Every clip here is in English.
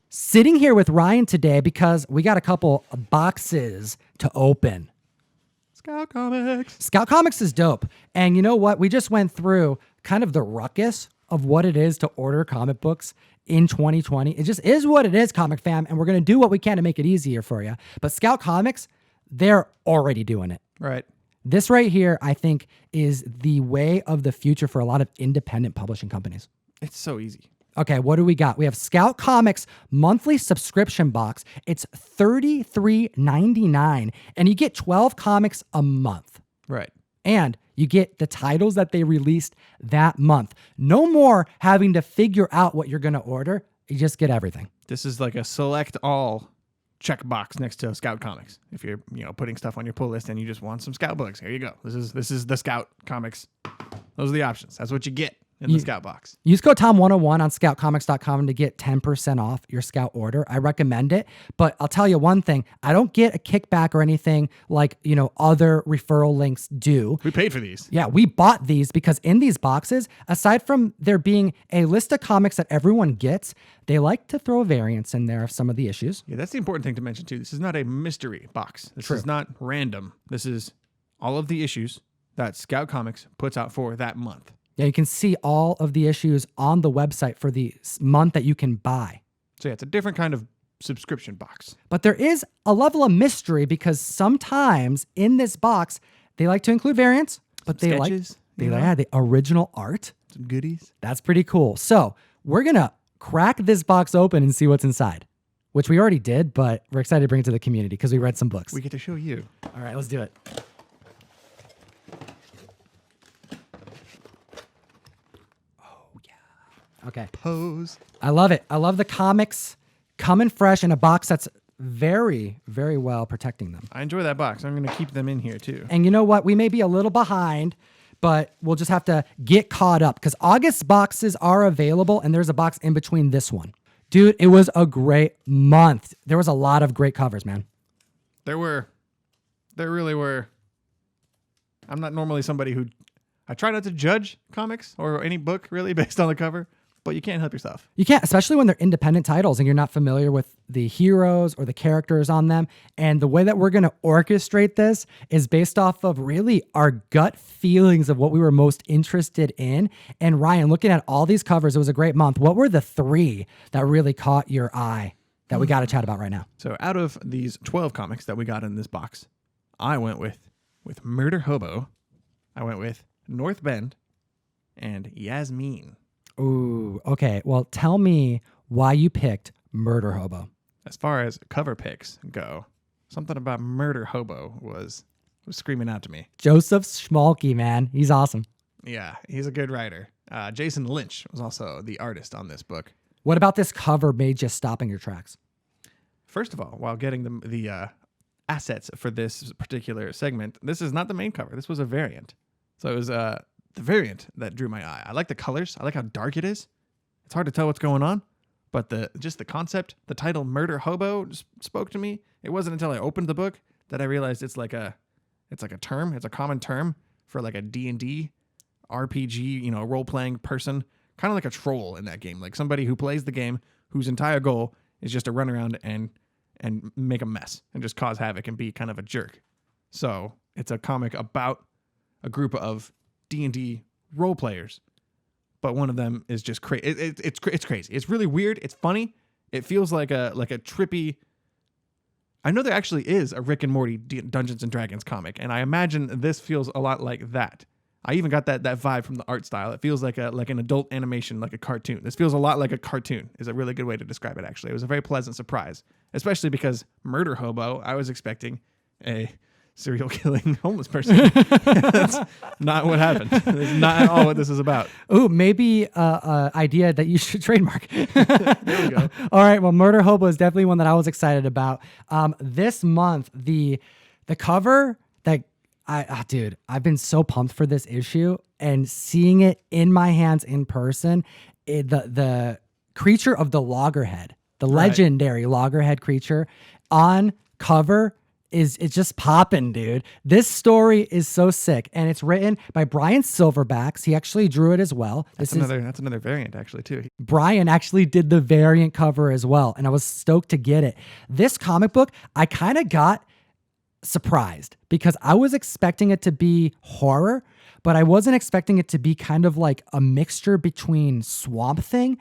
sitting here with Ryan today because we got a couple of boxes to open. Scout Comics. Scout Comics is dope. And you know what? We just went through kind of the ruckus of what it is to order comic books in 2020. It just is what it is, comic fam. And we're going to do what we can to make it easier for you. But Scout Comics, they're already doing it. Right. This right here, I think, is the way of the future for a lot of independent publishing companies. It's so easy. Okay, what do we got? We have Scout Comics monthly subscription box. It's $33.99, and you get 12 comics a month. Right. And you get the titles that they released that month. No more having to figure out what you're going to order. You just get everything. This is like a select all checkbox next to Scout Comics. If you're, putting stuff on your pull list and you just want some Scout books, here you go. This is the Scout Comics. Those are the options. That's what you get in the Scout box. Use code Tom101 on scoutcomics.com to get 10% off your Scout order. I recommend it, but I'll tell you one thing. I don't get a kickback or anything like, other referral links do. We paid for these. Yeah, we bought these because in these boxes, aside from there being a list of comics that everyone gets, they like to throw variants in there of some of the issues. Yeah, that's the important thing to mention too. This is not a mystery box. This is not random. This is all of the issues that Scout Comics puts out for that month. Yeah, you can see all of the issues on the website for the month that you can buy. So yeah, it's a different kind of subscription box. But there is a level of mystery because sometimes in this box, they like to include variants, but Some they sketches, like the original art. Some goodies. That's pretty cool. So we're going to crack this box open and see what's inside, which we already did, but we're excited to bring it to the community because we read some books. We get to show you. All right, let's do it. Okay. Pose. I love it. I love the comics coming fresh in a box that's very, very well protecting them. I enjoy that box. I'm going to keep them in here too. And you know what? We may be a little behind, but we'll just have to get caught up because August boxes are available and there's a box in between this one. Dude, it was a great month. There was a lot of great covers, man. There really were. I'm not normally somebody who, I try not to judge comics or any book really based on the cover. But you can't help yourself. You can't, especially when they're independent titles and you're not familiar with the heroes or the characters on them. And the way that we're going to orchestrate this is based off of really our gut feelings of what we were most interested in. And Ryan, looking at all these covers, it was a great month. What were the 3 that really caught your eye that we got to chat about right now? So out of these 12 comics that we got in this box, I went with Murder Hobo, I went with North Bend, and Yasmine. Ooh, okay. Well, tell me why you picked Murder Hobo. As far as cover picks go, something about Murder Hobo was screaming out to me. Joseph Schmalke, man. He's awesome. Yeah, he's a good writer. Jason Lynch was also the artist on this book. What about this cover made you stop in your tracks? First of all, while getting the assets for this particular segment, this is not the main cover. This was a variant. So it was the variant that drew my eye. I like the colors. I like how dark it is. It's hard to tell what's going on, but the concept, the title Murder Hobo just spoke to me. It wasn't until I opened the book that I realized it's like a term. It's a common term for like a D&D RPG, role-playing person, kind of like a troll in that game, like somebody who plays the game whose entire goal is just to run around and make a mess and just cause havoc and be kind of a jerk. So it's a comic about a group of D&D role players, but one of them is just crazy. It's crazy. It's really weird. It's funny. It feels like a trippy. I know there actually is a Rick and Morty Dungeons and Dragons comic, and I imagine this feels a lot like that. I even got that vibe from the art style. It feels like an adult animation, like a cartoon. This feels a lot like a cartoon. Is a really good way to describe it. Actually, it was a very pleasant surprise, especially because Murder Hobo. I was expecting a serial killing homeless person. That's not what happened. That's not at all what this is about. Ooh, maybe idea that you should trademark. There we go. All right. Well, Murder Hobo is definitely one that I was excited about. This month, the cover that dude, I've been so pumped for this issue and seeing it in my hands in person. The creature of the Loggerhead, the legendary Loggerhead creature on cover it's just popping, dude. This story is so sick, and it's written by Brian Silverbacks. He actually drew it as well. That's another variant actually too. Brian actually did the variant cover as well, and I was stoked to get it. This comic book, I kind of got surprised because I was expecting it to be horror, but I wasn't expecting it to be kind of like a mixture between Swamp Thing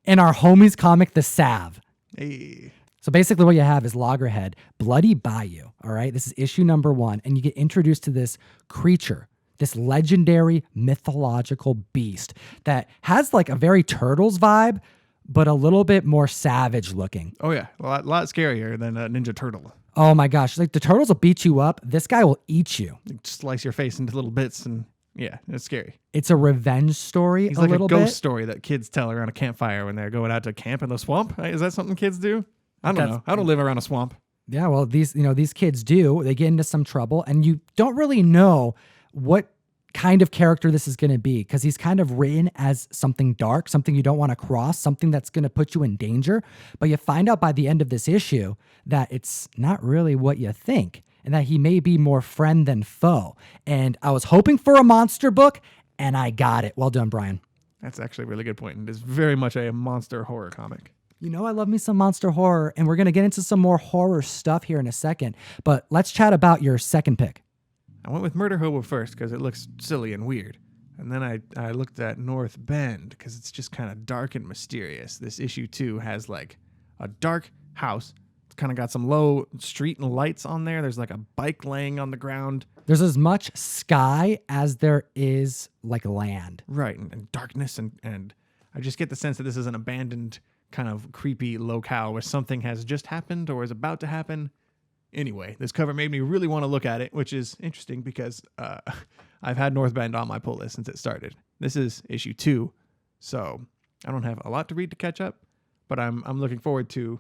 and our homie's comic, The Salve. Hey. So basically what you have is Loggerhead, Bloody Bayou, all right? This is issue number 1, and you get introduced to this creature, this legendary mythological beast that has like a very Turtles vibe, but a little bit more savage looking. Oh yeah, a lot scarier than a Ninja Turtle. Oh my gosh, like the turtles will beat you up. This guy will eat you. Slice your face into little bits, and yeah, it's scary. It's a revenge story. He's a like little a ghost bit. story that kids tell around a campfire when they're going out to camp in the swamp. Is that something kids do? I don't know. I don't live around a swamp. Yeah, well, these kids do. They get into some trouble, and you don't really know what kind of character this is going to be because he's kind of written as something dark, something you don't want to cross, something that's going to put you in danger. But you find out by the end of this issue that it's not really what you think, and that he may be more friend than foe. And I was hoping for a monster book, and I got it. Well done, Brian. That's actually a really good point. It is very much a monster horror comic. You know, I love me some monster horror, and we're going to get into some more horror stuff here in a second. But let's chat about your second pick. I went with Murder Hobo first because it looks silly and weird. And then I looked at North Bend because it's just kind of dark and mysterious. This issue 2 has like a dark house. It's kind of got some low street and lights on there. There's like a bike laying on the ground. There's as much sky as there is like land. Right, and darkness. And I just get the sense that this is an abandoned kind of creepy locale where something has just happened or is about to happen. Anyway, this cover made me really want to look at it, which is interesting because I've had North Bend on my pull list since it started. This is issue 2, so I don't have a lot to read to catch up, but I'm looking forward to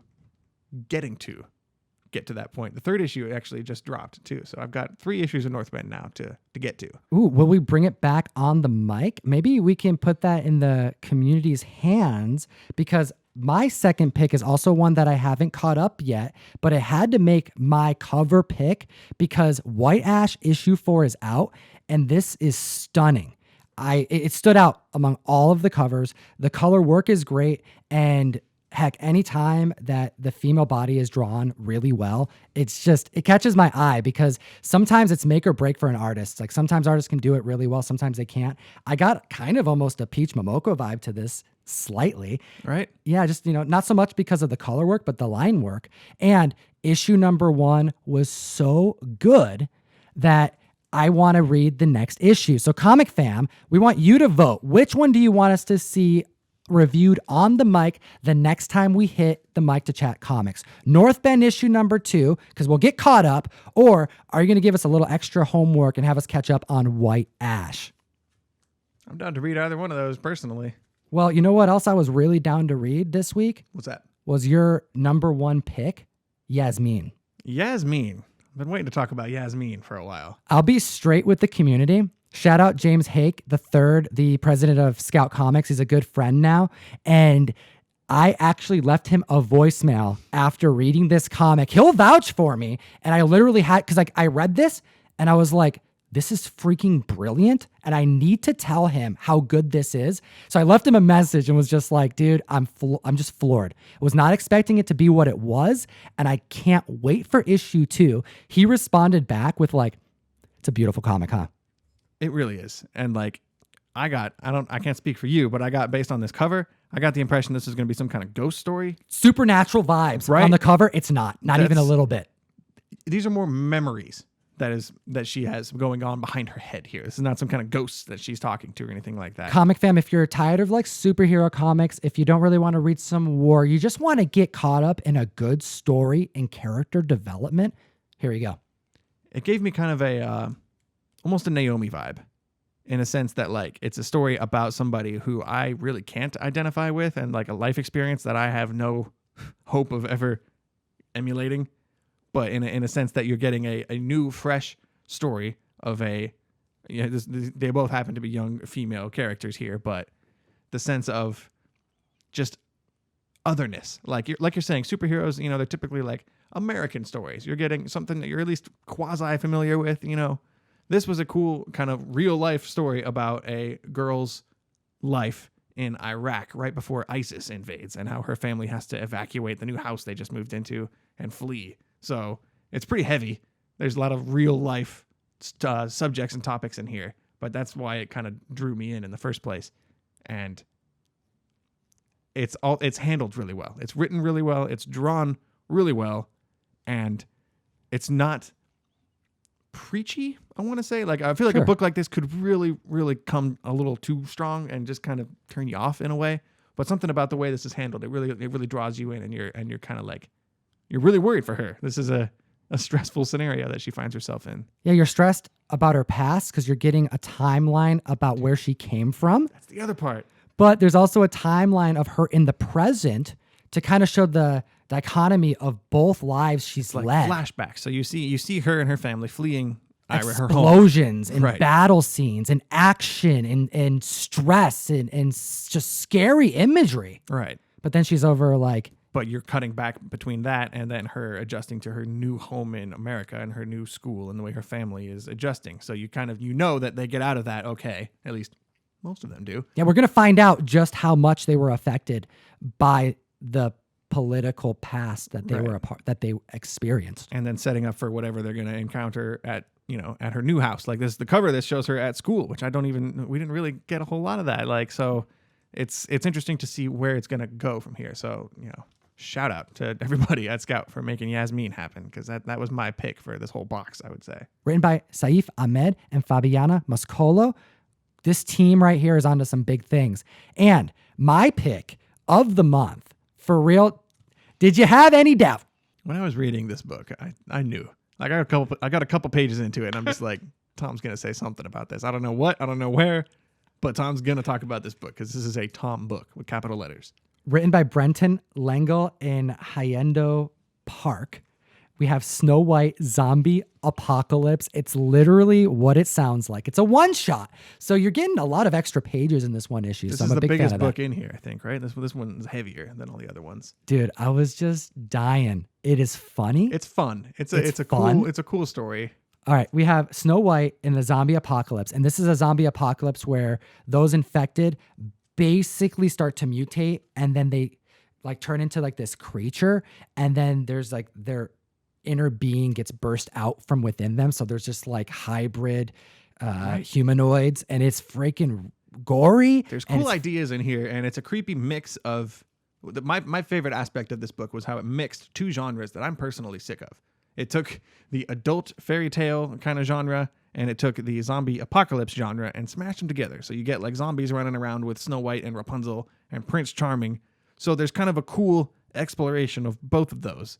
get to that point. The third issue actually just dropped too, so I've got 3 issues of North Bend now to get to. Ooh, will we bring it back on the mic? Maybe we can put that in the community's hands because my second pick is also one that I haven't caught up yet, but it had to make my cover pick because White Ash issue 4 is out, and this is stunning. It stood out among all of the covers. The color work is great, and heck, anytime that the female body is drawn really well, it catches my eye because sometimes it's make or break for an artist. Like sometimes artists can do it really well, sometimes they can't. I got kind of almost a Peach Momoko vibe to this slightly. Right? Yeah, just, not so much because of the color work, but the line work. And issue number 1 was so good that I want to read the next issue. So Comic Fam, we want you to vote. Which one do you want us to see reviewed on the mic the next time we hit the mic to chat comics? North Bend issue number 2, because we'll get caught up, or are you going to give us a little extra homework and have us catch up on White Ash? I'm down to read either one of those personally. Well, you know what else I was really down to read this week? What's that? Was your number 1 pick, Yasmine. Yasmine. I've been waiting to talk about Yasmine for a while. I'll be straight with the community. Shout out James Hake III, the president of Scout Comics. He's a good friend now. And I actually left him a voicemail after reading this comic. He'll vouch for me. And I literally had, because I read this and I was like, this is freaking brilliant. And I need to tell him how good this is. So I left him a message and was just like, dude, I'm just floored. I was not expecting it to be what it was. And I can't wait for issue 2. He responded back with like, it's a beautiful comic, huh? It really is. And like, I can't speak for you, but I got, based on this cover, I got the impression this is going to be some kind of ghost story. Supernatural vibes. Right? On the cover, it's not even a little bit. These are more memories that she has going on behind her head here. This is not some kind of ghost that she's talking to or anything like that. Comic Fam, if you're tired of like superhero comics, if you don't really want to read some war, you just want to get caught up in a good story and character development, here you go. It gave me kind of a almost a Naomi vibe, in a sense that like it's a story about somebody who I really can't identify with, and like a life experience that I have no hope of ever emulating. But in a sense that you're getting a new, fresh story of they both happen to be young female characters here, but the sense of just otherness. Like you're saying, superheroes, they're typically like American stories. You're getting something that you're at least quasi familiar with. This was a cool kind of real life story about a girl's life in Iraq right before ISIS invades, and how her family has to evacuate the new house they just moved into and flee. So it's pretty heavy. There's a lot of real life subjects and topics in here, but that's why it kind of drew me in the first place. And it's handled really well. It's written really well. It's drawn really well, and it's not preachy, I want to say. Like, I feel like a book like this could really, really come a little too strong and just kind of turn you off in a way. But something about the way this is handled, it really draws you in, and you're kind of like, you're really worried for her. This is a stressful scenario that she finds herself in. Yeah, you're stressed about her past because you're getting a timeline about where she came from. That's the other part. But there's also a timeline of her in the present to kind of show the dichotomy of both lives she's led. Flashbacks. So you see her and her family fleeing her home. Explosions and battle scenes and action and stress and just scary imagery. Right. But then she's over like... But you're cutting back between that and then her adjusting to her new home in America and her new school and the way her family is adjusting. So you kind of, that they get out of that okay. At least most of them do. Yeah, we're going to find out just how much they were affected by the political past that they were that they experienced, and then setting up for whatever they're going to encounter at her new house. Like this, the cover of this shows her at school, which we didn't really get a whole lot of that. Like, so it's interesting to see where it's going to go from here. So shout out to everybody at Scout for making Yasmine happen, because that was my pick for this whole box, I would say. Written by Saif Ahmed and Fabiana Mascolo. This team right here is onto some big things. And my pick of the month, for real, did you have any doubt? When I was reading this book, I knew. Like, I got a couple pages into it, and I'm just like, Tom's going to say something about this. I don't know what, I don't know where, but Tom's going to talk about this book because this is a Tom book with capital letters. Written by Brenton Lengel in Hyendo Park. We have Snow White Zombie Apocalypse. It's literally what it sounds like. It's a one-shot. So you're getting a lot of extra pages in this one issue. This so is I'm a the big biggest fan of book that. in here, I think, right? This one's heavier than all the other ones. Dude, I was just dying. It is funny. It's fun. It's fun. a cool story. All right, we have Snow White in the zombie apocalypse. And this is a zombie apocalypse where those infected basically start to mutate, and then they like turn into like this creature, and then there's like their inner being gets burst out from within them. So there's just like hybrid humanoids, and it's freaking gory. There's cool ideas in here, and it's a creepy mix of... My favorite aspect of this book was how it mixed two genres that I'm personally sick of. It took the adult fairy tale kind of genre, and it took the zombie apocalypse genre and smashed them together. So you get like zombies running around with Snow White and Rapunzel and Prince Charming. So there's kind of a cool exploration of both of those.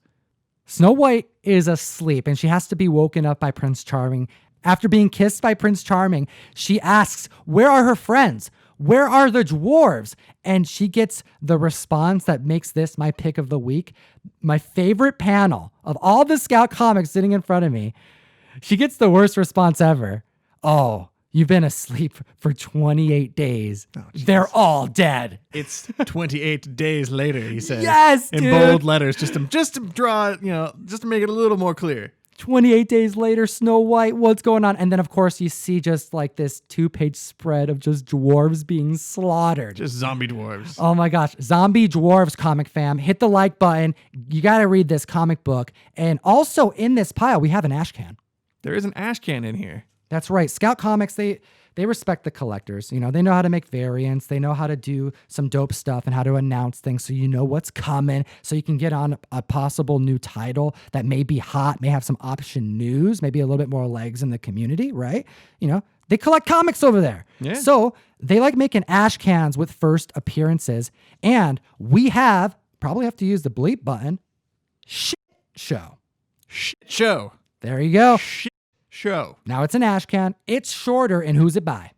Snow White is asleep, and she has to be woken up by Prince Charming. After being kissed by Prince Charming, she asks, where are her friends? Where are the dwarves? And she gets the response that makes this my pick of the week. My favorite panel of all the Scout comics sitting in front of me. She gets the worst response ever. Oh, you've been asleep for 28 days. Oh, they're all dead. It's 28 days later, he says. Yes, in dude. bold letters, just to draw, just to make it a little more clear. 28 days later, Snow White, what's going on? And then, of course, you see just like this 2-page spread of just dwarves being slaughtered. Just zombie dwarves. Oh my gosh. Zombie dwarves, comic fam. Hit the like button. You got to read this comic book. And also in this pile, we have an Ashcan. There is an Ashcan in here. That's right. Scout Comics, they respect the collectors. They know how to make variants. They know how to do some dope stuff and how to announce things so you know what's coming, so you can get on a possible new title that may be hot, may have some option news, maybe a little bit more legs in the community, right? They collect comics over there. Yeah. So they like making Ashcans with first appearances. And we probably have to use the bleep button, shit show. Shit show. There you go. Shit show. Now it's an Ashcan. It's shorter, and who's it by?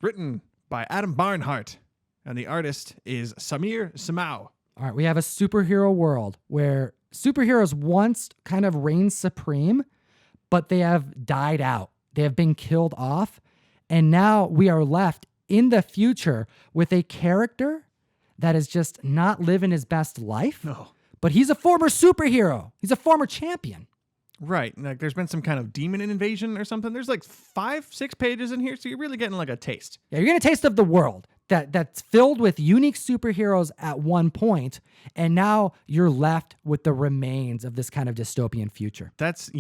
Written by Adam Barnhart, and the artist is Samir Samau. All right, we have a superhero world where superheroes once kind of reigned supreme, but they have died out. They have been killed off, and now we are left in the future with a character that is just not living his best life. No. But he's a former superhero. He's a former champion. Right. Like there's been some kind of demon invasion or something. There's like 5-6 pages in here, so you're really getting like a taste. Yeah, you're getting a taste of the world that's filled with unique superheroes at one point, and now you're left with the remains of this kind of dystopian future. That's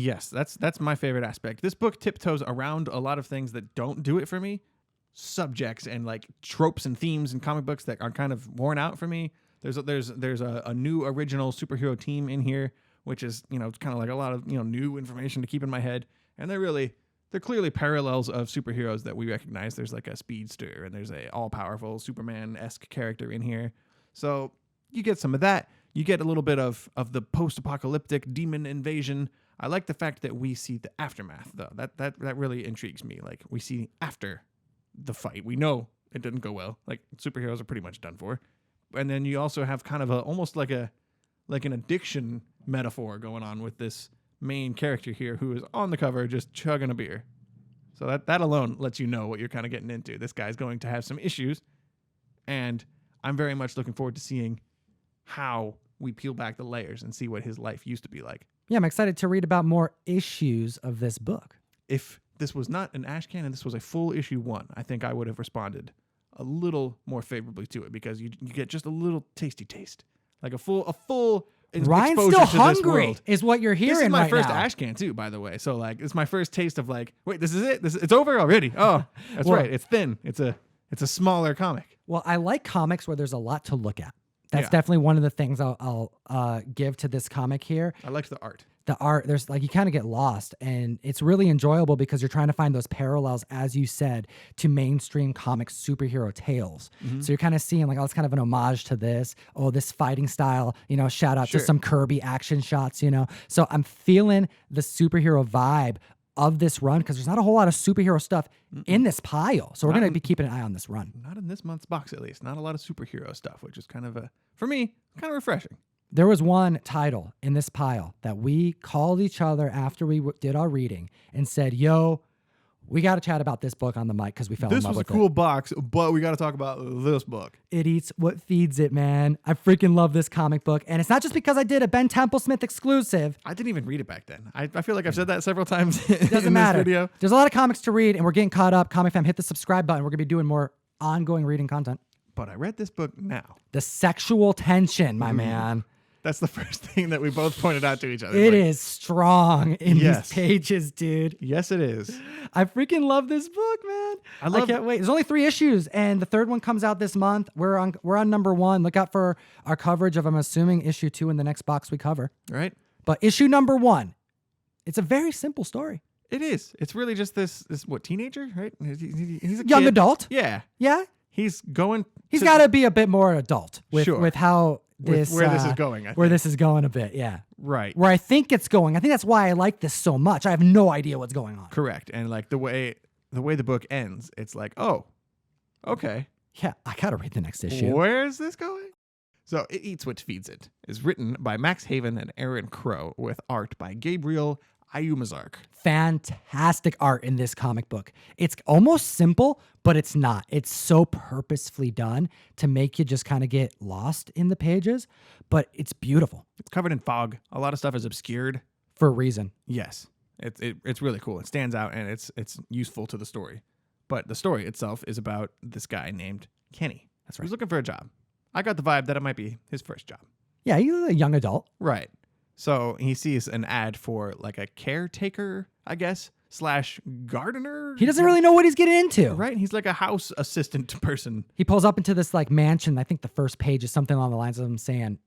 my favorite aspect. This book tiptoes around a lot of things that don't do it for me. Subjects and like tropes and themes in comic books that are kind of worn out for me. There's a new original superhero team in here, which is, it's kind of like a lot of, new information to keep in my head. And they're clearly parallels of superheroes that we recognize. There's like a speedster and there's a all-powerful Superman-esque character in here. So you get some of that. You get a little bit of the post-apocalyptic demon invasion. I like the fact that we see the aftermath, though. That really intrigues me. Like, we see after the fight. We know it didn't go well. Like, superheroes are pretty much done for. And then you also have kind of almost like an addiction metaphor going on with this main character here who is on the cover just chugging a beer. So that alone lets you know what you're kind of getting into. This guy's going to have some issues, and I'm very much looking forward to seeing how we peel back the layers and see what his life used to be like. Yeah, I'm excited to read about more issues of this book. If this was not an Ashcan and this was a full issue 1, I think I would have responded a little more favorably to it, because you get just a little tasty taste, like a full Ryan's exposure still to this hungry, world. is what you're hearing This is my right first now. Ashcan too, by the way. So like, it's my first taste of like, wait, this is it. It's over already. Oh, that's right. It's thin. It's a smaller comic. Well, I like comics where there's a lot to look at. That's Yeah. definitely one of the things I'll give to this comic here. I liked the art. The art, there's like, you kind of get lost, and it's really enjoyable because you're trying to find those parallels, as you said, to mainstream comic superhero tales. So you're kind of seeing like, oh, it's kind of an homage to this. Oh, this fighting style, shout out to some Kirby action shots, So I'm feeling the superhero vibe of this run, because there's not a whole lot of superhero stuff in this pile. So we're going to be keeping an eye on this run. Not in this month's box, at least. Not a lot of superhero stuff, which is kind of for me, kind of refreshing. There was one title in this pile that we called each other after we did our reading and said, yo, we got to chat about this book on the mic because we fell in love with it. This was a cool box, but we got to talk about this book. It eats what feeds it, man. I freaking love this comic book. And it's not just because I did a Ben Templesmith exclusive. I didn't even read it back then. I feel like I've said that several times in Doesn't matter. this video. There's a lot of comics to read, and we're getting caught up. Comic Fam, hit the subscribe button. We're going to be doing more ongoing reading content. But I read this book now. The sexual tension, my man. That's the first thing that we both pointed out to each other. It is strong in Yes. these pages, dude. Yes, it is. I freaking love this book, man. I can't wait. There's only 3 issues, and the 3rd one comes out this month. We're on number 1. Look out for our coverage of, I'm assuming, issue 2 in the next box we cover. Right? But issue number 1, it's a very simple story. It is. It's really just this what, teenager, right? He's a Young kid. adult. Yeah. Yeah. He's going. He's got to be a bit more adult with how this where this is going. Where this is going a bit, yeah. Right. Where I think it's going. I think that's why I like this so much. I have no idea what's going on. Correct. And like the way the book ends, it's like, oh, okay. Yeah, I gotta read the next issue. Where is this going? So It Eats What Feeds It is written by Max Haven and Aaron Crow, with art by Gabriel Ayumazark. Fantastic art in this comic book. It's almost simple, but it's not. It's so purposefully done to make you just kind of get lost in the pages, but it's beautiful. It's covered in fog. A lot of stuff is obscured. For a reason. Yes. It's really cool. It stands out, and it's useful to the story. But the story itself is about this guy named Kenny. That's right. He's looking for a job. I got the vibe that it might be his first job. Yeah, he's a young adult. Right. So he sees an ad for like a caretaker, I guess, / gardener. He doesn't really know what he's getting into. Right. He's like a house assistant person. He pulls up into this like mansion. I think the first page is something along the lines of him saying,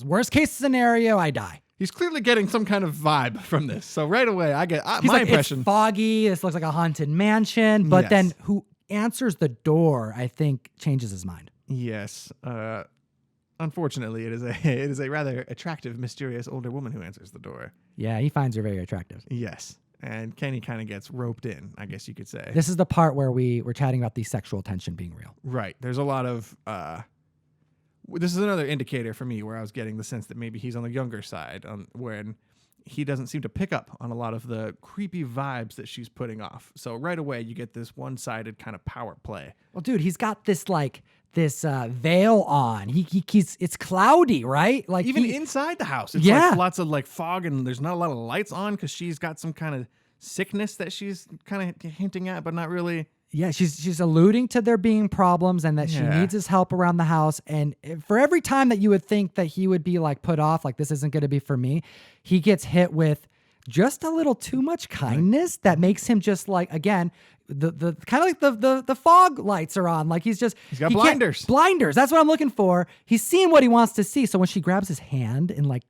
worst case scenario, I die. He's clearly getting some kind of vibe from this. So right away, I get He's my like, impression. It's foggy. This looks like a haunted mansion. But Yes. then who answers the door, I think, changes his mind. Yes. Unfortunately, it is a rather attractive, mysterious older woman who answers the door. Yeah, he finds her very attractive. Yes. And Kenny kind of gets roped in, I guess you could say. This is the part where we were chatting about the sexual tension being real. Right. There's a lot of... this is another indicator for me where I was getting the sense that maybe he's on the younger side when he doesn't seem to pick up on a lot of the creepy vibes that she's putting off. So right away, you get this one-sided kind of power play. Well, dude, he's got this like this veil on. He's it's cloudy, right? Like Even inside the house, it's Yeah. like lots of like fog, and there's not a lot of lights on because she's got some kind of sickness that she's kind of hinting at, but not really. Yeah, she's alluding to there being problems and that she Yeah. needs his help around the house. And for every time that you would think that he would be like put off, like this isn't going to be for me, he gets hit with just a little too much kindness that makes him just like, again, the kind of like the fog lights are on. Like he's got can't- blinders. Blinders. That's what I'm looking for. He's seeing what he wants to see. So when she grabs his hand and like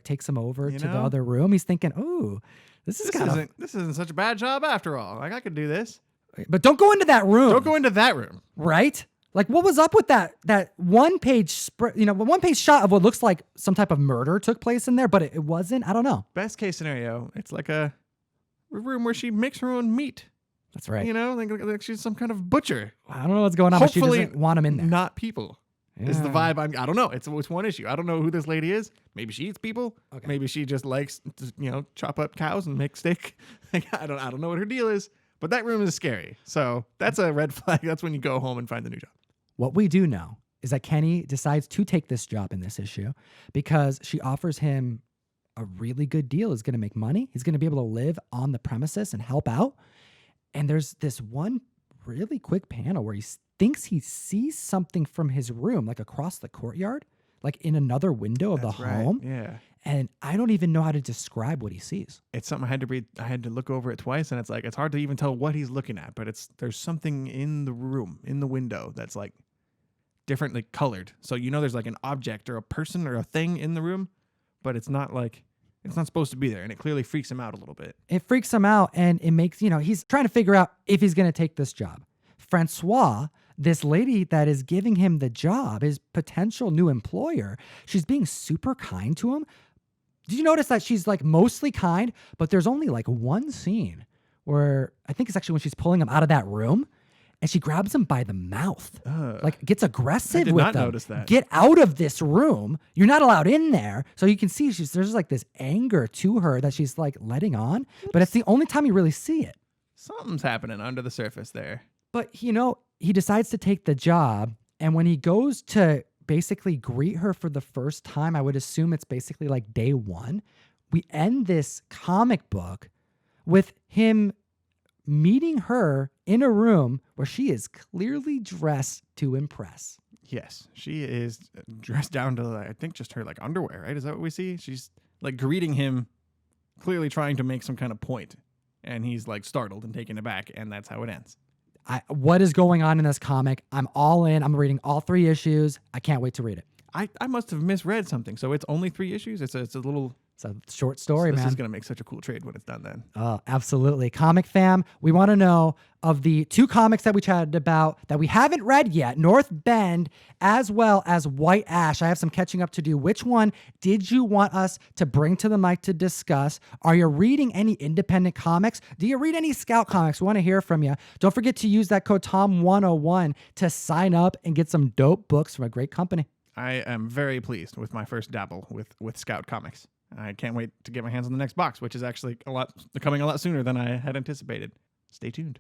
takes him over to the know? other room, he's thinking, "Ooh, this Isn't such a bad job after all. Like I could do this. But don't go into that room. Don't go into that room. Right? Like, what was up with that one-page one-page shot of what looks like some type of murder took place in there, but it wasn't? I don't know. Best case scenario, it's like a room where she makes her own meat. That's right. You know, like she's some kind of butcher. I don't know what's going on, but she Hopefully doesn't want him in there. Not people. Is the Yeah. vibe. I don't know. It's one issue. I don't know who this lady is. Maybe she eats people. Okay. Maybe she just likes to, chop up cows and make steak. Like, I don't know what her deal is. But that room is scary. So that's a red flag. That's when you go home and find the new job. What we do know is that Kenny decides to take this job in this issue because she offers him a really good deal. He's going to make money. He's going to be able to live on the premises and help out. And there's this one really quick panel where he thinks he sees something from his room, like across the courtyard, like in another window of the home. Yeah. And I don't even know how to describe what he sees. It's something I had to read. I had to look over it twice, and it's hard to even tell what he's looking at. But there's something in the room, in the window, that's like differently colored. So there's like an object or a person or a thing in the room, but it's not supposed to be there, and it clearly freaks him out a little bit. It freaks him out, and it makes, he's trying to figure out if he's going to take this job. Francois, this lady that is giving him the job, his potential new employer, she's being super kind to him. Did you notice that she's like mostly kind, but there's only like one scene where I think it's actually when she's pulling him out of that room and she grabs him by the mouth, like gets aggressive I did with not him. notice that. Get out of this room. You're not allowed in there. So you can see there's like this anger to her that she's like letting on, but it's the only time you really see it. Something's happening under the surface there. But, he decides to take the job. And when he goes to basically greet her for the first time, I would assume it's basically like day one. We end this comic book with him meeting her in a room where she is clearly dressed to impress. Yes, she is dressed down to, I think, just her like underwear, right? Is that what we see? She's like greeting him, clearly trying to make some kind of point. And he's like startled and taken aback. And that's how it ends. What is going on in this comic? I'm all in. I'm reading all 3 issues. I can't wait to read it. I must have misread something. So it's only 3 issues? It's a little... It's a short story, This man. is going to make such a cool trade when it's done then. Oh, absolutely. Comic fam, we want to know of the 2 comics that we chatted about that we haven't read yet, North Bend as well as White Ash. I have some catching up to do. Which one did you want us to bring to the mic to discuss? Are you reading any independent comics? Do you read any Scout comics? We want to hear from you. Don't forget to use that code TOM101 to sign up and get some dope books from a great company. I am very pleased with my first dabble with Scout comics. I can't wait to get my hands on the next box, which is actually coming a lot sooner than I had anticipated. Stay tuned.